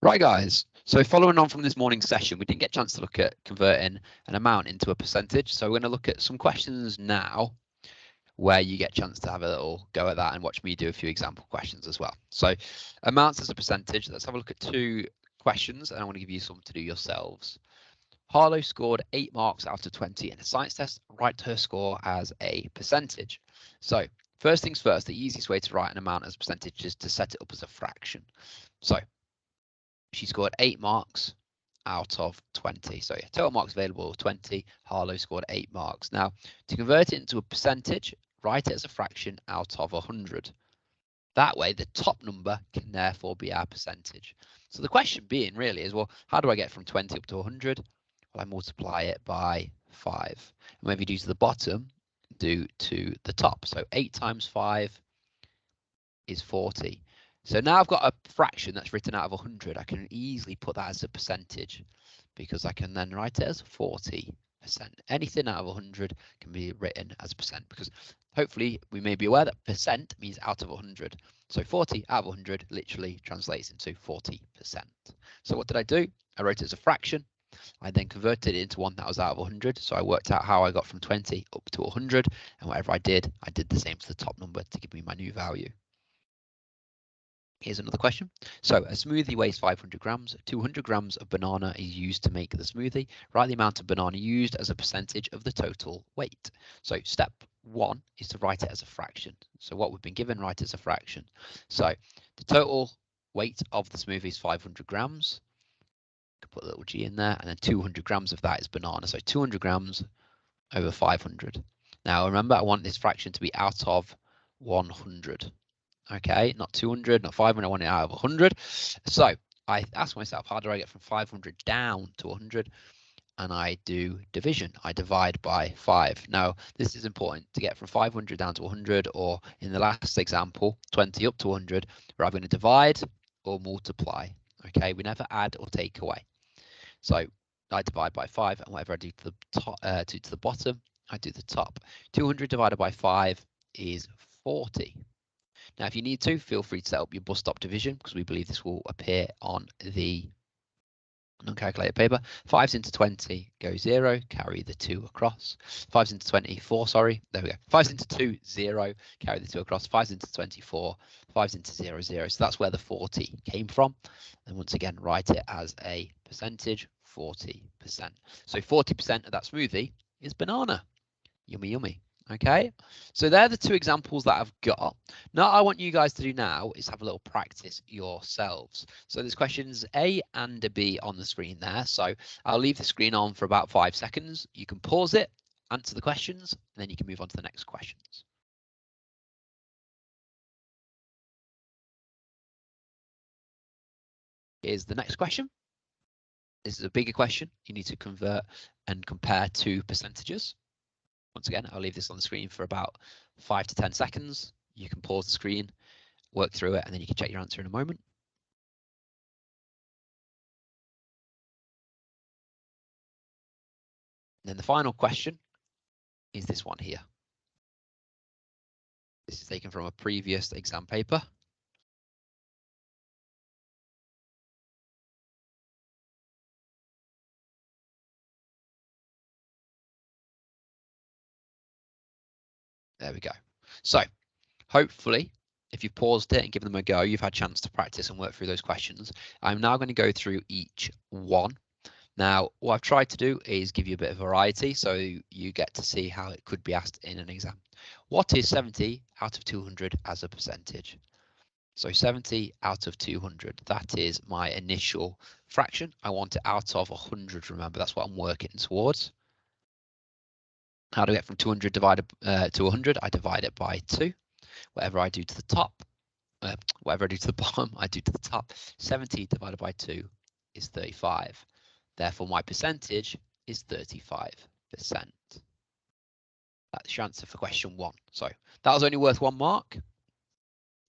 Right, guys, so following on from this morning's session, we didn't get a chance to look at converting an amount into a percentage. So we're going to look at some questions now where you get a chance to have a little go at that and watch me do a few example questions as well. So amounts as a percentage, let's have a look at two questions and I want to give you some to do yourselves. Harlow scored 8 marks out of 20 in a science test. Write her score as a percentage. So first things first, the easiest way to write an amount as a percentage is to set it up as a fraction. So she scored 8 marks out of 20. So yeah, total marks available 20. Harlow scored 8 marks. Now, to convert it into a percentage, write it as a fraction out of 100. That way, the top number can therefore be our percentage. So the question being really is, well, how do I get from 20 up to 100? Well, I multiply it by 5. And whenever you do to the bottom, do to the top. So 8 times 5 is 40. So now I've got a fraction that's written out of 100. I can easily put that as a percentage because I can then write it as 40%. Anything out of 100 can be written as a percent because hopefully we may be aware that percent means out of 100. So 40 out of 100 literally translates into 40%. So what did I do? I wrote it as a fraction. I then converted it into one that was out of 100. So I worked out how I got from 20 up to 100. And whatever I did the same to the top number to give me my new value. Here's another question. So a smoothie weighs 500 grams. 200 grams of banana is used to make the smoothie. Write the amount of banana used as a percentage of the total weight. So step 1 is to write it as a fraction. So what we've been given, write it as a fraction. So the total weight of the smoothie is 500 grams. Could put a little g in there, and then 200 grams of that is banana. So 200 grams over 500. Now remember, I want this fraction to be out of 100. Okay, not 200, not 500, I want it out of 100. So I ask myself, how do I get from 500 down to 100? And I do division. I divide by 5. Now, this is important to get from 500 down to 100, or in the last example, 20 up to 100. We're either going to divide or multiply. Okay, we never add or take away. So I divide by 5, and whatever I do to the top, to the bottom, I do the top. 200 divided by 5 is 40. Now, if you need to, feel free to set up your bus stop division because we believe this will appear on the non-calculated paper. 5s into 20 go 0, carry the 2 across. 5s into 24, sorry, there we go. 5s into 2, 0, carry the 2 across. 5s into 24, 5s into 0, 0. So that's where the 40 came from. And once again, write it as a percentage, 40%. So 40% of that smoothie is banana. Yummy, yummy. Okay, so they're the two examples that I've got. Now I want you guys to do now is have a little practice yourselves. So there's questions A and a B on the screen there. So I'll leave the screen on for about 5 seconds. You can pause it, answer the questions, and then you can move on to the next questions. Here's the next question. This is a bigger question. You need to convert and compare two percentages. Once again, I'll leave this on the screen for about 5 to 10 seconds. You can pause the screen, work through it, and then you can check your answer in a moment. And then the final question is this one here. This is taken from a previous exam paper. There we go. So hopefully, if you've paused it and given them a go, you've had a chance to practice and work through those questions. I'm now going to go through each one. Now, what I've tried to do is give you a bit of variety so you get to see how it could be asked in an exam. What is 70 out of 200 as a percentage? So 70 out of 200, that is my initial fraction. I want it out of 100, remember, that's what I'm working towards. How do I get from 200 divided to 100? I divide it by 2. Whatever I do to the top, whatever I do to the bottom, I do to the top. 70 divided by 2 is 35. Therefore, my percentage is 35%. That's your answer for question 1. So that was only worth 1 mark.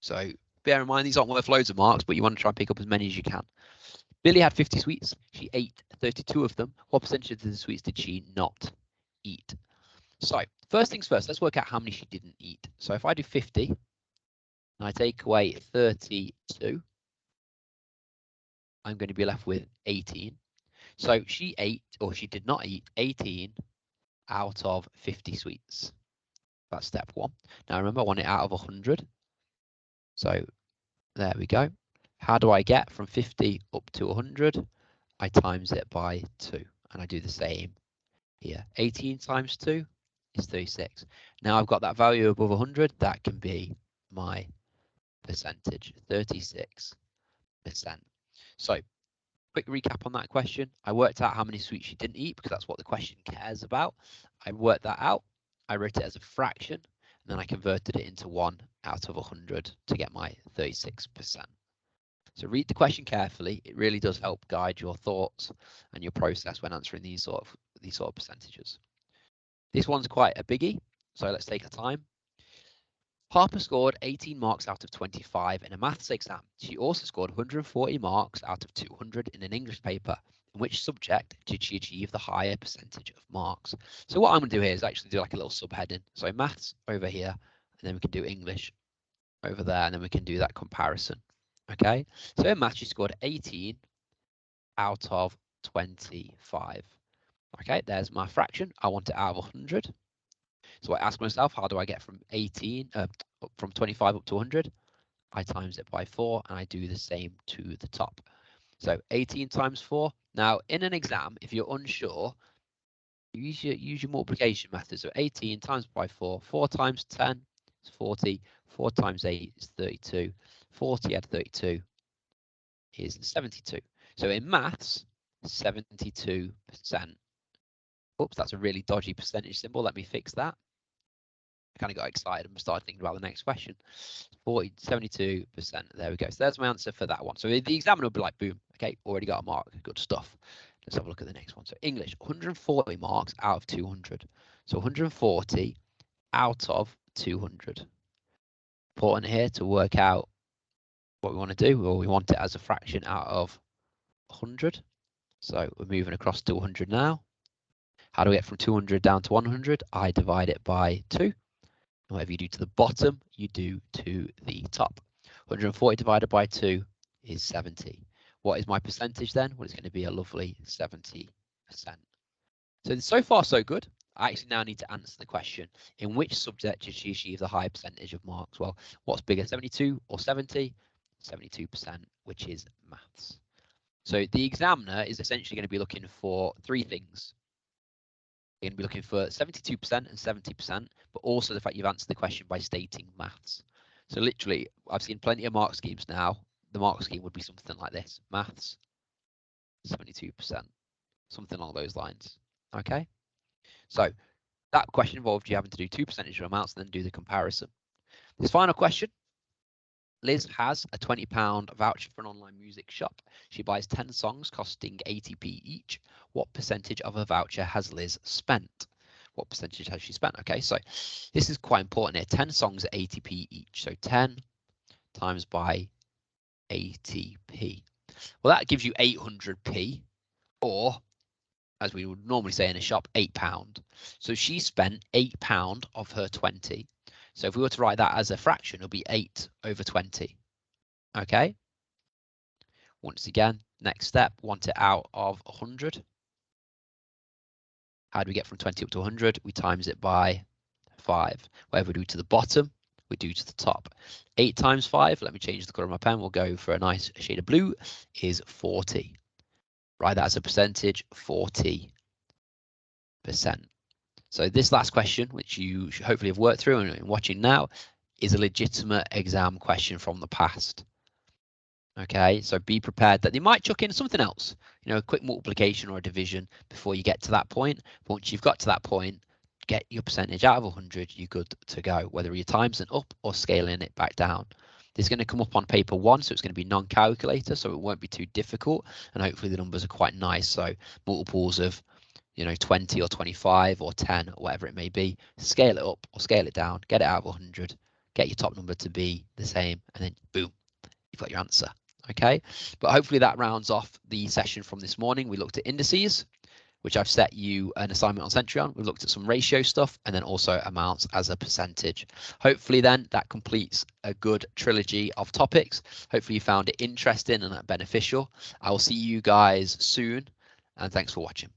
So bear in mind, these aren't worth loads of marks, but you want to try and pick up as many as you can. Billy had 50 sweets. She ate 32 of them. What percentage of the sweets did she not eat? So first things first, let's work out how many she didn't eat. So if I do 50 and I take away 32, I'm going to be left with 18. So she ate, or she did not eat, 18 out of 50 sweets. That's step one. Now remember, I want it out of 100. So there we go. How do I get from 50 up to 100? I times it by 2, and I do the same here. 18 times 2 is 36. Now I've got that value above 100. That can be my percentage, 36%. So quick recap on that question. I worked out how many sweets she didn't eat because that's what the question cares about. I worked that out. I wrote it as a fraction, and then I converted it into 1 out of 100 to get my 36%. So read the question carefully. It really does help guide your thoughts and your process when answering these sort of percentages. This one's quite a biggie, so let's take our time. Harper scored 18 marks out of 25 in a maths exam. She also scored 140 marks out of 200 in an English paper. In which subject did she achieve the higher percentage of marks? So what I'm going to do here is actually do like a little subheading. So maths over here, and then we can do English over there, and then we can do that comparison. Okay, so in maths, she scored 18 out of 25. Okay, there's my fraction. I want it out of 100. So I ask myself, how do I get from 25 up to 100? I times it by 4, and I do the same to the top. So 18 times 4. Now, in an exam, if you're unsure, use your multiplication method. So 18 times by 4. 4 times 10 is 40. 4 times 8 is 32. 40 add 32 is 72. So in maths, 72%. Oops, that's a really dodgy percentage symbol. Let me fix that. I kind of got excited and started thinking about the next question. 72%. There we go. So there's my answer for that one. So the examiner will be like, boom, okay, already got a mark. Good stuff. Let's have a look at the next one. So English, 140 marks out of 200. So 140 out of 200. Important here to work out what we want to do. Well, we want it as a fraction out of 100. So we're moving across to 100 now. How do we get from 200 down to 100? I divide it by 2. Whatever you do to the bottom, you do to the top. 140 divided by 2 is 70. What is my percentage then? Well, it's going to be a lovely 70%. So far, so good. I actually now need to answer the question, in which subject did she achieve the high percentage of marks? Well, what's bigger, 72 or 70? 72%, which is maths. So the examiner is essentially going to be looking for 3 things. You're going to be looking for 72% and 70%, but also the fact you've answered the question by stating maths. So literally, I've seen plenty of mark schemes now. The mark scheme would be something like this: maths, 72%, something along those lines. Okay. So that question involved you having to do 2 percentage amounts and then do the comparison. This final question. Liz has a £20 voucher for an online music shop. She buys 10 songs costing 80p each. What percentage of her voucher has Liz spent? What percentage has she spent? Okay, so this is quite important here. 10 songs at 80p each. So 10 times by 80p. Well, that gives you 800p, or as we would normally say in a shop, £8. So she spent £8 of her 20. So if we were to write that as a fraction, it'll be 8 over 20. Okay. Once again, next step, want it out of 100. How do we get from 20 up to 100? We times it by 5. Whatever we do to the bottom, we do to the top. 8 times 5, let me change the colour of my pen. We'll go for a nice shade of blue, is 40. Write that as a percentage, 40%. So this last question, which you should hopefully have worked through and watching now, is a legitimate exam question from the past. Okay, so be prepared that they might chuck in something else, you know, a quick multiplication or a division before you get to that point. But once you've got to that point, get your percentage out of 100, you're good to go, whether you're timesing up or scaling it back down. This is going to come up on paper 1, so it's going to be non-calculator, so it won't be too difficult, and hopefully the numbers are quite nice. So multiples of, you know, 20 or 25 or 10 or whatever it may be, scale it up or scale it down, get it out of 100, get your top number to be the same, and then boom, you've got your answer. Okay, but hopefully that rounds off the session from this morning. We looked at indices, which I've set you an assignment on Centurion. We've looked at some ratio stuff and then also amounts as a percentage. Hopefully then that completes a good trilogy of topics. Hopefully you found it interesting and beneficial. I will see you guys soon, and thanks for watching.